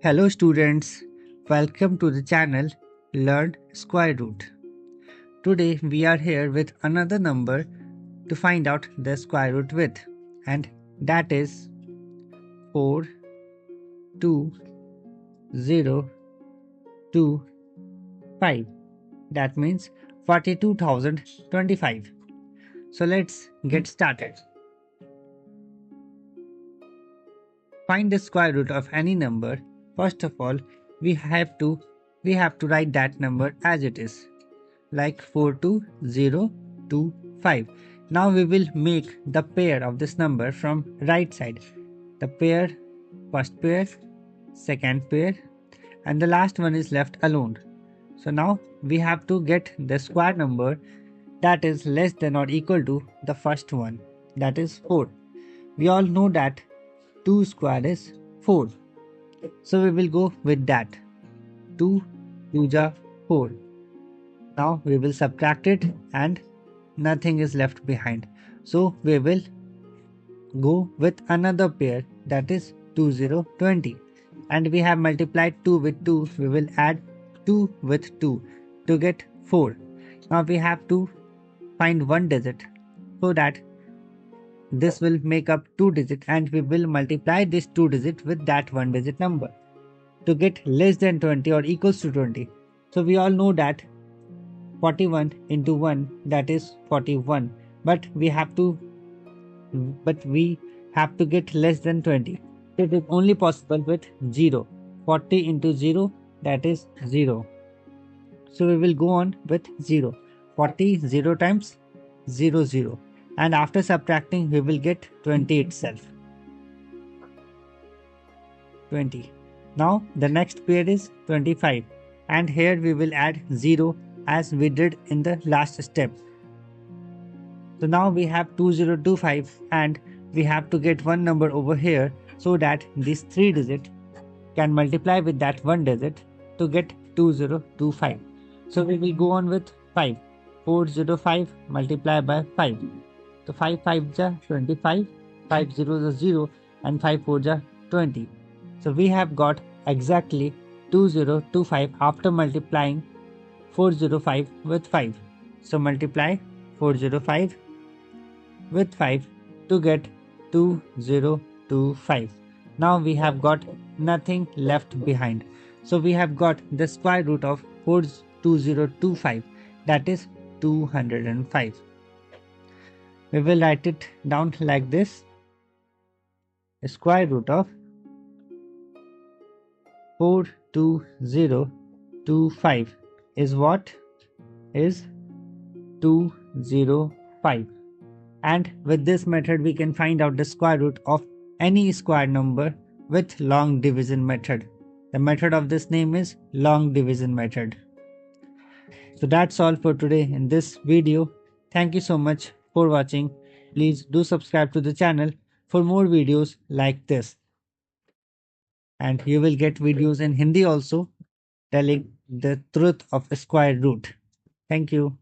Hello students, welcome to the channel Learn Square Root. Today we are here with another number to find out the square root with, and that is 4 2 0 2 5. That means 42,025. So let's get started. Find the square root of any number. First of all, we have to write that number as it is, like 42025. Now we will make the pair of this number from right side. The pair, first pair, second pair, and the last one is left alone. So now we have to get the square number that is less than or equal to the first one, that is 4. We all know that 2 square is 4. So we will go with that. 2 2 4. Now we will subtract it and nothing is left behind. So we will go with another pair, that is 2020. And we have multiplied 2 with 2. We will add 2 with 2 to get 4. Now we have to find one digit so that this will make up 2 digits, and we will multiply this 2 digit with that 1 digit number to get less than 20 or equals to 20. So we all know that 41 into 1, that is 41, but we have to get less than 20. It is only possible with 0. 40 into 0, that is 0. So we will go on with 0. 40 0 times 0 0, and after subtracting we will get 20 itself. 20. Now the next pair is 25, and here we will add 0 as we did in the last step. So now we have 2025, and we have to get one number over here so that this 3 digit can multiply with that 1 digit to get 2025. So we will go on with 5. 405 multiply by 5. So 5 5 ja 25, 5 0 is 0, and 5 4 ja 20. So we have got exactly 2025 after multiplying 405 with 5. So multiply 405 with 5 to get 2025. Now we have got nothing left behind. So we have got the square root of 42025, that is 205. We will write it down like this. Square root of 42025 is what? Is 205. And with this method we can find out the square root of any square number with long division method. The method of this name is long division method. So that's all for today in this video. Thank you so much for watching. Please do subscribe to the channel for more videos like this. And you will get videos in Hindi also telling the truth of a square root. Thank you.